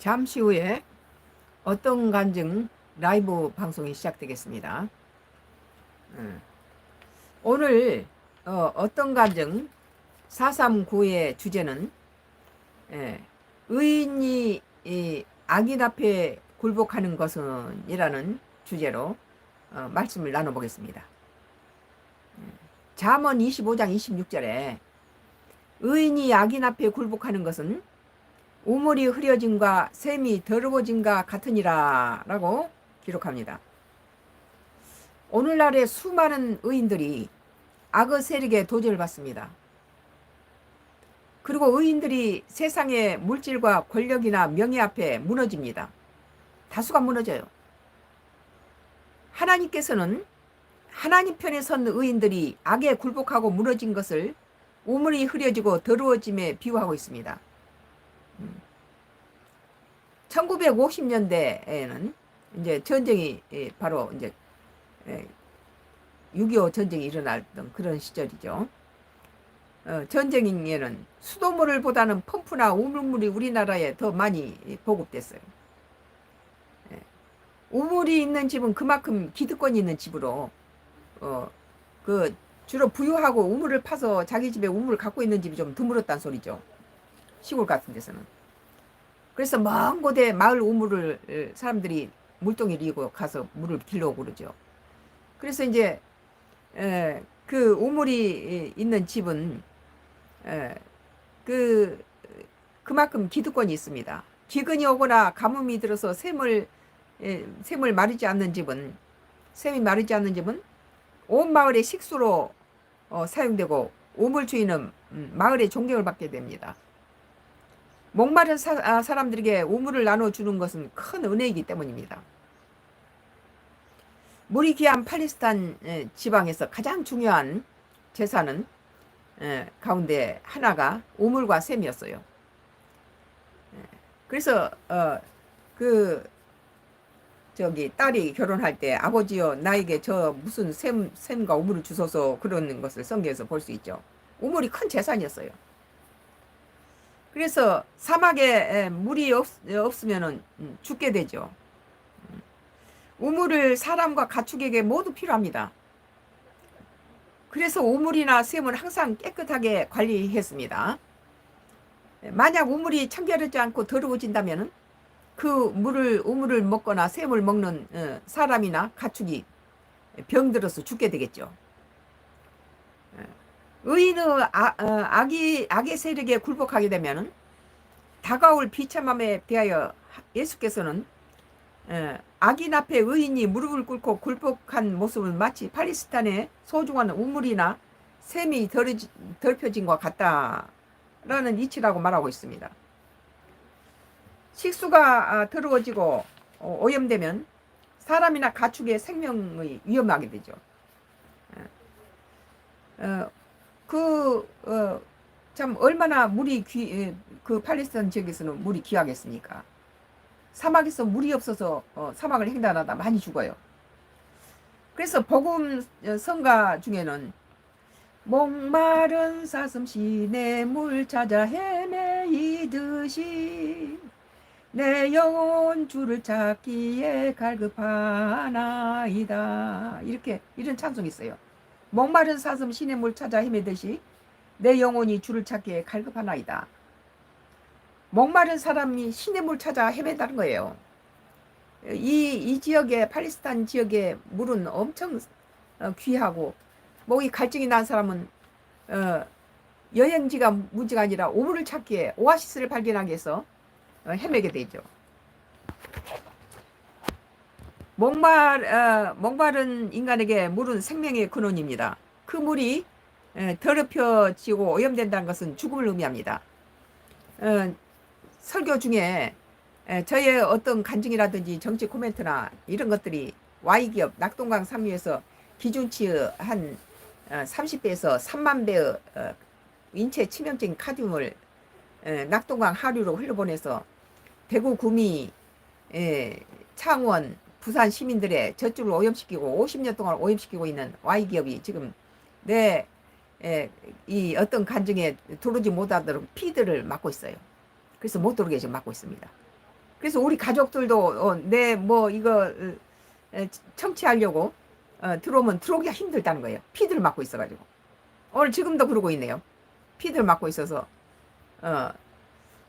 잠시 후에 어떤 간증 라이브 방송이 시작되겠습니다. 오늘 어떤 간증 439의 주제는 의인이 악인 앞에 굴복하는 것은 이라는 주제로 말씀을 나눠보겠습니다. 잠언 25장 26절에 의인이 악인 앞에 굴복하는 것은 우물이 흐려짐과 샘이 더러워짐과 같으니라 라고 기록합니다. 오늘날의 수많은 의인들이 악의 세력에 도전을 받습니다. 그리고 의인들이 세상의 물질과 권력이나 명예 앞에 무너집니다. 다수가 무너져요. 하나님께서는 하나님 편에 선 의인들이 악에 굴복하고 무너진 것을 우물이 흐려지고 더러워짐에 비유하고 있습니다. 1950년대에는 이제 전쟁이 바로 이제 6.25 전쟁이 일어났던 그런 시절이죠. 전쟁에는 수돗물보다는 펌프나 우물물이 우리나라에 더 많이 보급됐어요. 우물이 있는 집은 그만큼 기득권이 있는 집으로 그 주로 부유하고 우물을 파서 자기 집에 우물을 갖고 있는 집이 좀 드물었단 소리죠. 시골 같은 데서는. 그래서 먼 곳에 마을 우물을 사람들이 물동이를 이고 가서 물을 길러오고 그러죠. 그래서 이제 그 우물이 있는 집은 그만큼 기득권이 있습니다. 기근이 오거나 가뭄이 들어서 샘을 마르지 않는 집은 샘이 마르지 않는 집은 온 마을의 식수로 사용되고 우물 주인은 마을의 존경을 받게 됩니다. 목마른 사람들에게 우물을 나눠주는 것은 큰 은혜이기 때문입니다. 물이 귀한 팔레스타인 지방에서 가장 중요한 재산은 가운데 하나가 우물과 샘이었어요. 그래서 딸이 결혼할 때 아버지여 나에게 저 무슨 샘과 우물을 주소서 그러는 것을 성경에서 볼 수 있죠. 우물이 큰 재산이었어요. 그래서 사막에 물이 없으면 죽게 되죠. 우물을 사람과 가축에게 모두 필요합니다. 그래서 우물이나 샘을 항상 깨끗하게 관리했습니다. 만약 우물이 청결하지 않고 더러워진다면 그 우물을 먹거나 샘을 먹는 사람이나 가축이 병들어서 죽게 되겠죠. 의인의 악의 세력에 굴복하게 되면 다가올 비참함에 대하여 예수께서는 악인 앞에 의인이 무릎을 꿇고 굴복한 모습은 마치 팔레스타인의 소중한 우물이나 샘이 더럽혀진과 같다라는 이치라고 말하고 있습니다. 식수가 더러워지고 오염되면 사람이나 가축의 생명이 위험하게 되죠. 참 얼마나 물이 그 팔레스타인 지역에서는 물이 귀하겠습니까? 사막에서 물이 없어서 사막을 횡단하다 많이 죽어요. 그래서 복음 성가 중에는 목마른 사슴 시내 물 찾아 헤매이듯이 내 영혼 주를 찾기에 갈급하나이다. 이런 찬송이 있어요. 목마른 사슴 시내 물 찾아 헤매듯이 내 영혼이 주를 찾기에 갈급하나이다. 목마른 사람이 시내 물 찾아 헤맨다는 거예요. 이 지역에 팔레스타인 지역의 물은 엄청 귀하고 목이 갈증이 난 사람은 여행지가 문제가 아니라 우물을 찾기에 오아시스를 발견하기 위해서 헤매게 되죠. 목마른 인간에게 물은 생명의 근원입니다. 그 물이 더럽혀지고 오염된다는 것은 죽음을 의미합니다. 설교 중에 저의 어떤 간증이라든지 정치 코멘트나 이런 것들이 Y기업 낙동강 상류에서 기준치 한 30배에서 3만 배의 인체 치명적인 카드뮴을 낙동강 하류로 흘려보내서 대구 구미 창원 부산 시민들의 젖줄을 오염시키고 50년 동안 오염시키고 있는 Y기업이 지금 이 어떤 간증에 들어오지 못하도록 피드를 막고 있어요. 그래서 못 들어오게 지금 막고 있습니다. 그래서 우리 가족들도 내 뭐 이거 청취하려고 들어오면 들어오기가 힘들다는 거예요. 피드를 맞고 있어가지고. 오늘 지금도 그러고 있네요. 피드를 맞고 있어서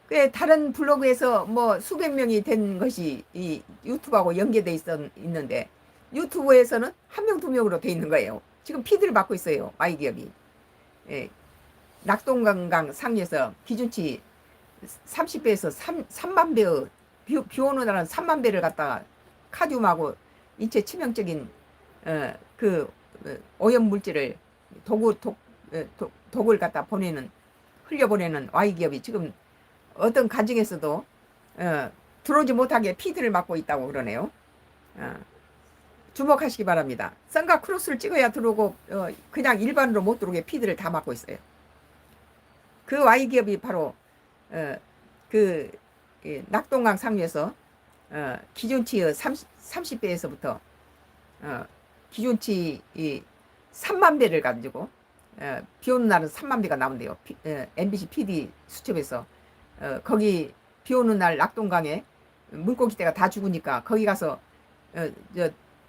꽤 다른 블로그에서 뭐 수백 명이 된 것이 이 유튜브하고 연계돼 있는데 유튜브에서는 한 명, 두 명으로 돼 있는 거예요. 지금 피드를 받고 있어요. Y기업이. 예. 낙동강강 상류에서 기준치 30배에서 3만 배의 비 오는 날은 3만 배를 갖다가 카디움하고 인체 치명적인 그 오염 물질을 독을 갖다 흘려보내는 Y기업이 지금 어떤 가정에서도 들어오지 못하게 피드를 맞고 있다고 그러네요. 주목하시기 바랍니다. 선과 크로스를 찍어야 들어오고 그냥 일반으로 못 들어오게 피드를 다 맞고 있어요. 그 Y기업이 바로 그 낙동강 상류에서 기준치의 30배에서부터 기준치 3만 배를 가지고 비 오는 날은 3만 배가 나온대요. MBC PD 수첩에서 거기 비 오는 날 낙동강에 물고기떼가 다 죽으니까 거기 가서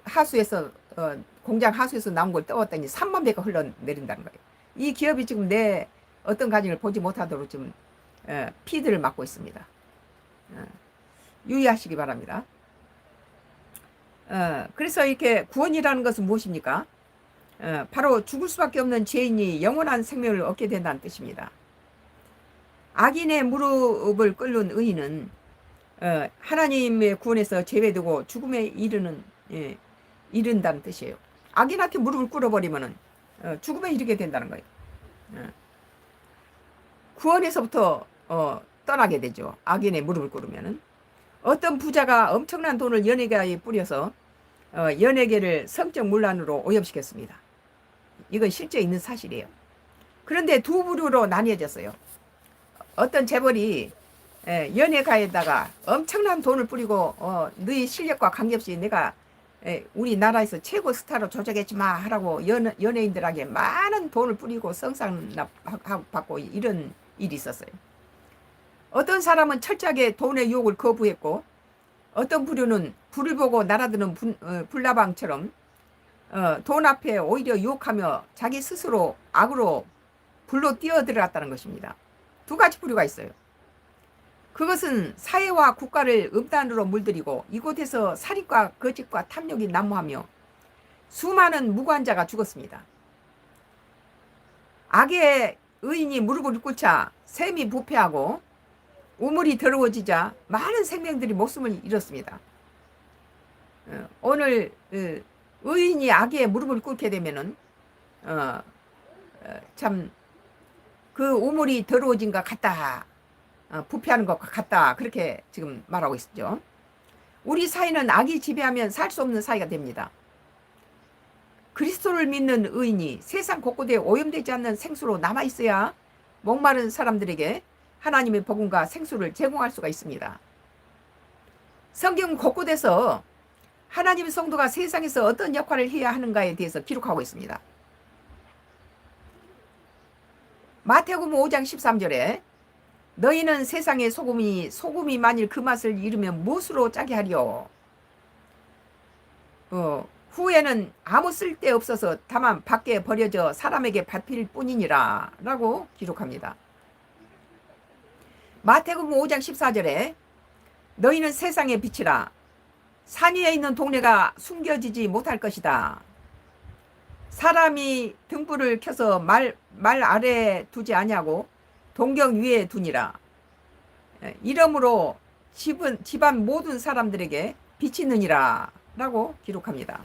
하수에서 공장 하수에서 나온 걸 떠왔더니 3만 배가 흘러내린다는 거예요. 이 기업이 지금 내 어떤 가정을 보지 못하도록 지금 피드를 맞고 있습니다. 유의하시기 바랍니다. 그래서 이렇게 구원이라는 것은 무엇입니까? 바로 죽을 수밖에 없는 죄인이 영원한 생명을 얻게 된다는 뜻입니다. 악인의 무릎을 꿇는 의인은 하나님의 구원에서 제외되고 죽음에 이른다는 뜻이에요. 악인한테 무릎을 꿇어버리면 죽음에 이르게 된다는 거예요. 구원에서부터 떠나게 되죠. 악인의 무릎을 꿇으면은. 어떤 부자가 엄청난 돈을 연예계에 뿌려서 연예계를 성적 문란으로 오염시켰습니다. 이건 실제 있는 사실이에요. 그런데 두 부류로 나뉘어졌어요. 어떤 재벌이 연예가에다가 엄청난 돈을 뿌리고 너희 실력과 관계없이 내가 우리나라에서 최고 스타로 조작했지마 하라고 연예인들에게 많은 돈을 뿌리고 성상납하고 이런 일이 있었어요. 어떤 사람은 철저하게 돈의 유혹을 거부했고 어떤 부류는 불을 보고 날아드는 불나방처럼 돈 앞에 오히려 유혹하며 자기 스스로 악으로 불로 뛰어들어갔다는 것입니다. 두 가지 부류가 있어요. 그것은 사회와 국가를 음란으로 물들이고 이곳에서 살인과 거짓과 탐욕이 난무하며 수많은 무고한자가 죽었습니다. 악의 의인이 무릎을 꿇자 셈이 부패하고 우물이 더러워지자 많은 생명들이 목숨을 잃었습니다. 오늘 의인이 악의 무릎을 꿇게 되면은 참 그 우물이 더러워진 것 같다, 부패하는 것과 같다, 그렇게 지금 말하고 있죠. 우리 사회는 악이 지배하면 살 수 없는 사회가 됩니다. 그리스도를 믿는 의인이 세상 곳곳에 오염되지 않는 생수로 남아있어야 목마른 사람들에게 하나님의 복음과 생수를 제공할 수가 있습니다. 성경 곳곳에서 하나님의 성도가 세상에서 어떤 역할을 해야 하는가에 대해서 기록하고 있습니다. 마태복음 5장 13절에 너희는 세상의 소금이 만일 그 맛을 잃으면 무엇으로 짜게 하리요? 후에는 아무 쓸데 없어서 다만 밖에 버려져 사람에게 밟힐 뿐이니라 라고 기록합니다. 마태복음 5장 14절에 너희는 세상의 빛이라 산 위에 있는 동네가 숨겨지지 못할 것이다. 사람이 등불을 켜서 말 아래에 두지 아니하고 동경 위에 두니라. 이러므로 집안 모든 사람들에게 빛이 느니라 라고 기록합니다.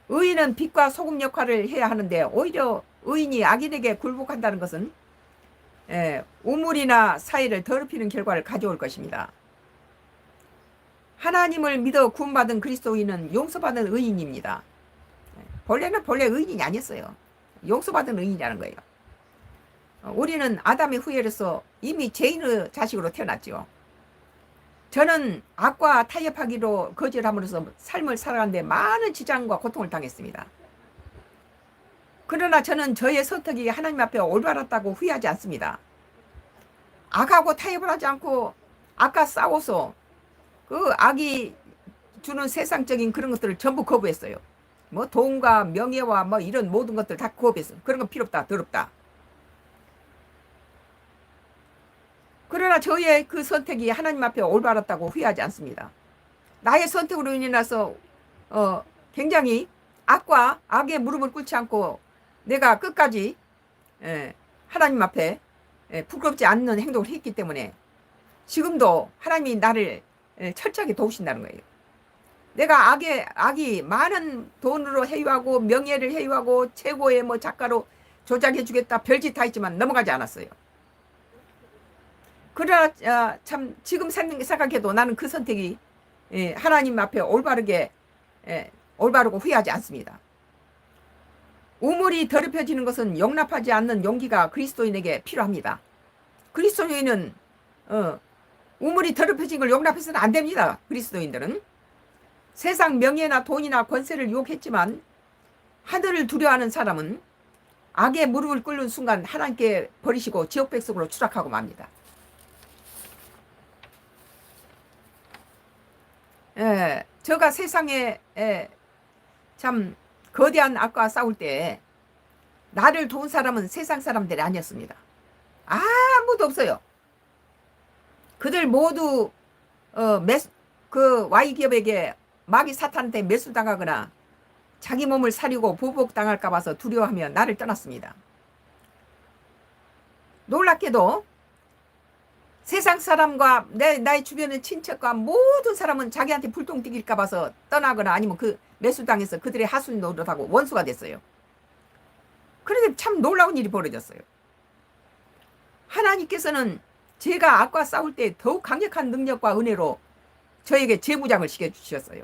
의인은 빛과 소금 역할을 해야 하는데 오히려 의인이 악인에게 굴복한다는 것은 우물이나 사이를 더럽히는 결과를 가져올 것입니다. 하나님을 믿어 구원받은 그리스도인은 용서받은 의인입니다. 본래 의인이 아니었어요. 용서받은 의인이라는 거예요. 우리는 아담의 후예로서 이미 죄인의 자식으로 태어났죠. 저는 악과 타협하기로 거절함으로써 삶을 살아가는데 많은 지장과 고통을 당했습니다. 그러나 저는 저의 선택이 하나님 앞에 올바랐다고 후회하지 않습니다. 악하고 타협을 하지 않고 아까 싸워서 그 악이 주는 세상적인 그런 것들을 전부 거부했어요. 뭐 돈과 명예와 뭐 이런 모든 것들 다 거부했어. 그런 건 필요 없다. 더럽다. 그러나 저의 그 선택이 하나님 앞에 올바랐다고 후회하지 않습니다. 나의 선택으로 인해서 굉장히 악과 악의 무릎을 꿇지 않고 내가 끝까지 하나님 앞에 부끄럽지 않는 행동을 했기 때문에 지금도 하나님이 나를 철저하게 도우신다는 거예요. 내가 악이 많은 돈으로 해유하고 명예를 해유하고 최고의 뭐 작가로 조작해 주겠다 별짓 다 했지만 넘어가지 않았어요. 그러나 참 지금 생각해도 나는 그 선택이 하나님 앞에 올바르고 후회하지 않습니다. 우물이 더럽혀지는 것은 용납하지 않는 용기가 그리스도인에게 필요합니다. 그리스도인은 우물이 더럽혀진 걸 용납해서는 안 됩니다. 그리스도인들은 세상 명예나 돈이나 권세를 유혹했지만 하늘을 두려워하는 사람은 악의 무릎을 꿇는 순간 하나님께 버리시고 지옥 백성으로 추락하고 맙니다. 저가 세상에 참 거대한 악과 싸울 때 나를 도운 사람은 세상 사람들이 아니었습니다. 아무도 없어요. 그들 모두 그 Y기업에게 마귀 사탄한테 매수당하거나 자기 몸을 사리고 보복당할까 봐서 두려워하며 나를 떠났습니다. 놀랍게도 세상 사람과 나의 주변의 친척과 모든 사람은 자기한테 불똥 튀길까 봐서 떠나거나 아니면 그 매수당해서 그들의 하순 노릇하고 원수가 됐어요. 그런데 참 놀라운 일이 벌어졌어요. 하나님께서는 제가 악과 싸울 때 더욱 강력한 능력과 은혜로 저에게 재무장을 시켜주셨어요.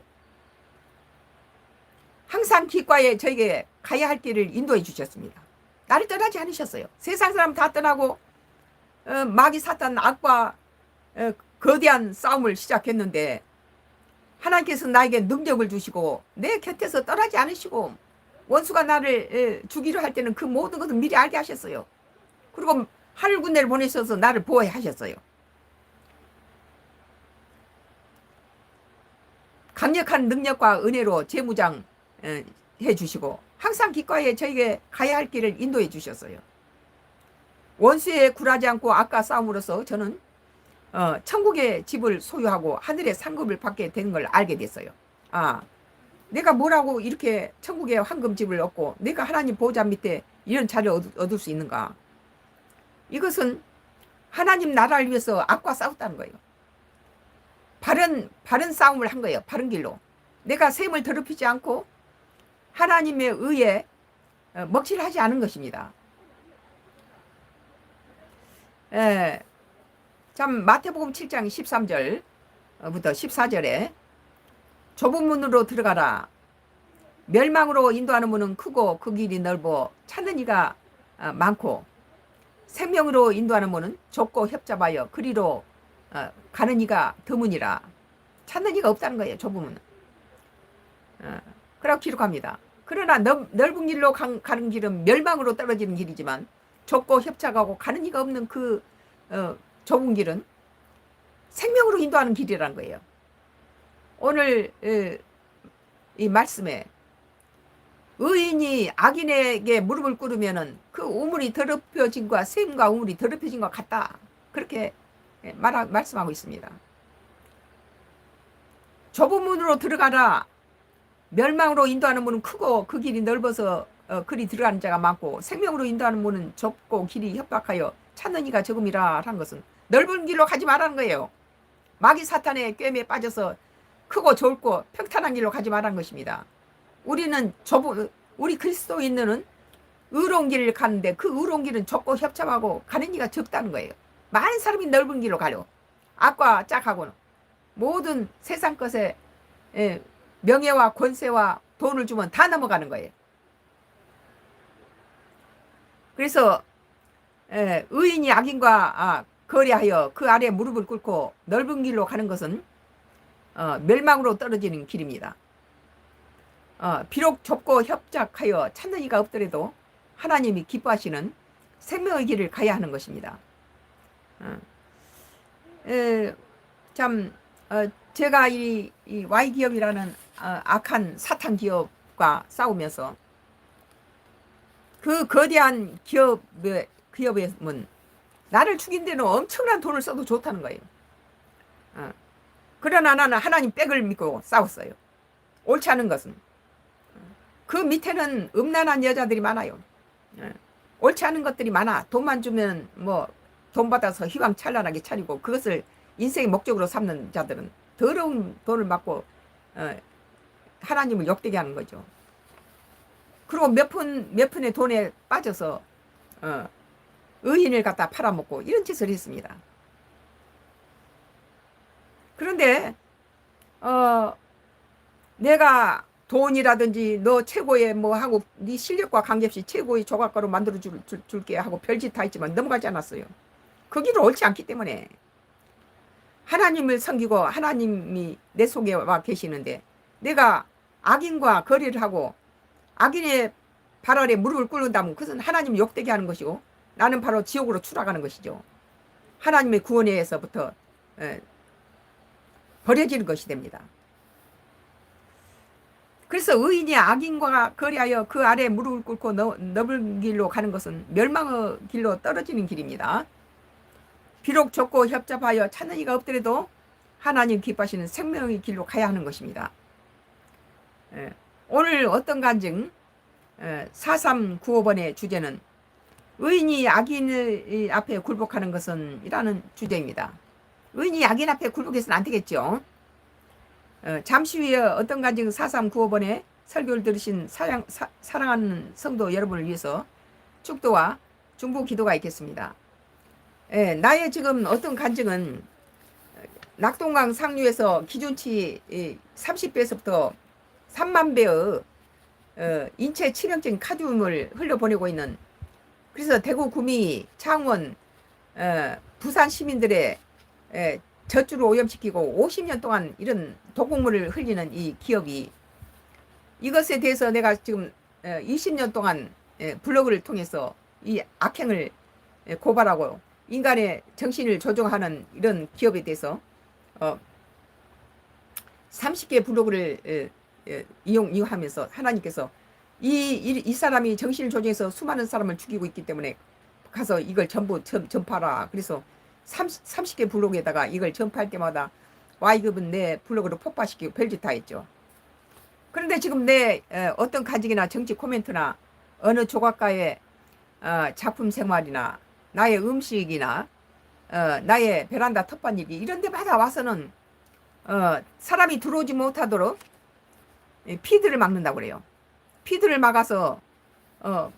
항상 길가에 저에게 가야 할 길을 인도해 주셨습니다. 나를 떠나지 않으셨어요. 세상 사람 다 떠나고 마귀 사탄 악과 거대한 싸움을 시작했는데 하나님께서 나에게 능력을 주시고 내 곁에서 떠나지 않으시고 원수가 나를 죽이려 할 때는 그 모든 것을 미리 알게 하셨어요. 그리고 하늘 군대를 보내셔서 나를 보호해 하셨어요. 강력한 능력과 은혜로 재무장 해주시고 항상 기꺼이 저에게 가야 할 길을 인도해 주셨어요. 원수에 굴하지 않고 악과 싸움으로써 저는 천국의 집을 소유하고 하늘의 상급을 받게 되는 걸 알게 됐어요. 내가 뭐라고 이렇게 천국의 황금집을 얻고 내가 하나님 보호자 밑에 이런 자리를 얻을 수 있는가? 이것은 하나님 나라를 위해서 악과 싸웠다는 거예요. 바른 싸움을 한 거예요. 바른 길로. 내가 셈을 더럽히지 않고 하나님의 의에 먹칠하지 않은 것입니다. 참 마태복음 7장 13절부터 14절에 좁은 문으로 들어가라. 멸망으로 인도하는 문은 크고 그 길이 넓어 찾는 이가 많고 생명으로 인도하는 문은 좁고 협잡하여 그리로 가는 이가 드무니라. 찾는 이가 없다는 거예요. 좁은 문은. 그라고 기록합니다. 그러나 넓은 길로 가는 길은 멸망으로 떨어지는 길이지만 좁고 협착하고 가는 이가 없는 그 좁은 길은 생명으로 인도하는 길이라는 거예요. 오늘 이 말씀에 의인이 악인에게 무릎을 꿇으면은 그 우물이 더럽혀진과 샘과 우물이 더럽혀진 것 같다. 그렇게 말씀하고 있습니다. 좁은 문으로 들어가라. 멸망으로 인도하는 문은 크고 그 길이 넓어서 그리 들어가는 자가 많고 생명으로 인도하는 문은 좁고 길이 협박하여 찾는 이가 적음이라 하는 것은 넓은 길로 가지 말라는 거예요. 마귀 사탄의 꿰매에 빠져서 크고 좁고 평탄한 길로 가지 말라는 것입니다. 우리 그리스도인들은 의로운 길을 가는데 그 의로운 길은 좁고 협잡하고 가는 이가 적다는 거예요. 많은 사람이 넓은 길로 가려. 악과 짝하고는 모든 세상 것에 명예와 권세와 돈을 주면 다 넘어가는 거예요. 그래서 의인이 악인과 거래하여 그 아래 무릎을 꿇고 넓은 길로 가는 것은 멸망으로 떨어지는 길입니다. 비록 좁고 협착하여 찾는 이가 없더라도 하나님이 기뻐하시는 생명의 길을 가야 하는 것입니다. 참 제가 이 Y 기업이라는 악한 사탄 기업과 싸우면서 그 거대한 기업에는 나를 죽인 데는 엄청난 돈을 써도 좋다는 거예요. 그러나 나는 하나님 백을 믿고 싸웠어요. 옳지 않은 것은. 그 밑에는 음란한 여자들이 많아요. 옳지 않은 것들이 많아. 돈만 주면 뭐 돈 받아서 휘황찬란하게 차리고 그것을 인생의 목적으로 삼는 자들은 더러운 돈을 받고 하나님을 욕되게 하는 거죠. 그리고 몇 푼의 돈에 빠져서 의인을 갖다 팔아먹고 이런 짓을 했습니다. 그런데 내가 돈이라든지 너 최고의 뭐 하고 네 실력과 관계없이 최고의 조각가로 만들어 줄게 하고 별짓 다 했지만 넘어가지 않았어요. 그 길은 옳지 않기 때문에 하나님을 섬기고 하나님이 내 속에 와 계시는데 내가 악인과 거래를 하고 악인의 발 아래 무릎을 꿇는다면 그것은 하나님 욕되게 하는 것이고 나는 바로 지옥으로 추락하는 것이죠. 하나님의 구원에서부터 버려지는 것이 됩니다. 그래서 의인이 악인과 거래하여 그 아래 무릎을 꿇고 넘을 길로 가는 것은 멸망의 길로 떨어지는 길입니다. 비록 좁고 협잡하여 찾는 이가 없더라도 하나님 기뻐하시는 생명의 길로 가야 하는 것입니다. 오늘 어떤 간증 4395번의 주제는 의인이 악인 앞에 굴복하는 것은 이라는 주제입니다. 의인이 악인 앞에 굴복해서는 안 되겠죠. 잠시 후에 어떤 간증 4395번에 설교를 들으신 사랑하는 성도 여러분을 위해서 축도와 중보 기도가 있겠습니다. 나의 지금 어떤 간증은 낙동강 상류에서 기준치 30배에서부터 3만 배의 인체 치명적인 카드뮴을 흘려보내고 있는, 그래서 대구, 구미, 창원, 부산 시민들의 젖줄을 오염시키고 50년 동안 이런 독극물을 흘리는 이 기업이, 이것에 대해서 내가 지금 20년 동안 블로그를 통해서 이 악행을 고발하고 인간의 정신을 조종하는 이런 기업에 대해서 30개 블로그를 이용하면서 하나님께서 이 사람이 정신을 조종해서 수많은 사람을 죽이고 있기 때문에 가서 이걸 전부 전파하라. 그래서 30개 블로그에다가 이걸 전파할 때마다 Y급은 내 블로그를 폭파시키고 별짓 다 했죠. 그런데 지금 내 어떤 간증이나 정치 코멘트나 어느 조각가의 작품 생활이나 나의 음식이나 나의 베란다 텃밭일이 이런 데마다 와서는 사람이 들어오지 못하도록 피드를 막는다고 그래요. 피드를 막아서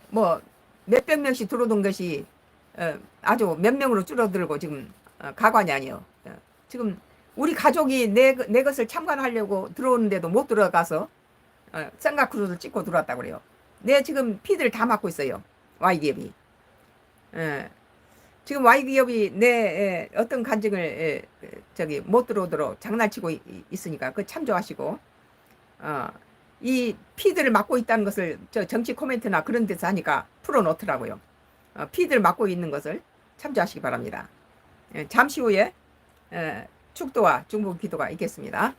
뭐 몇백 명씩 들어오던 것이 아주 몇 명으로 줄어들고 지금 가관이 아니에요. 지금 우리 가족이 내 것을 참관하려고 들어오는데도 못 들어가서 쌍가크루를 찍고 들어왔다고 그래요. 내 지금 피드를 다 막고 있어요. Y기업이. 지금 Y기업이 내 어떤 간증을 저기 못 들어오도록 장난치고 있으니까 그 참조하시고 이 피드를 막고 있다는 것을 저 정치 코멘트나 그런 데서 하니까 풀어놓더라고요. 피드를 막고 있는 것을 참조하시기 바랍니다. 잠시 후에 축도와 중보 기도가 있겠습니다.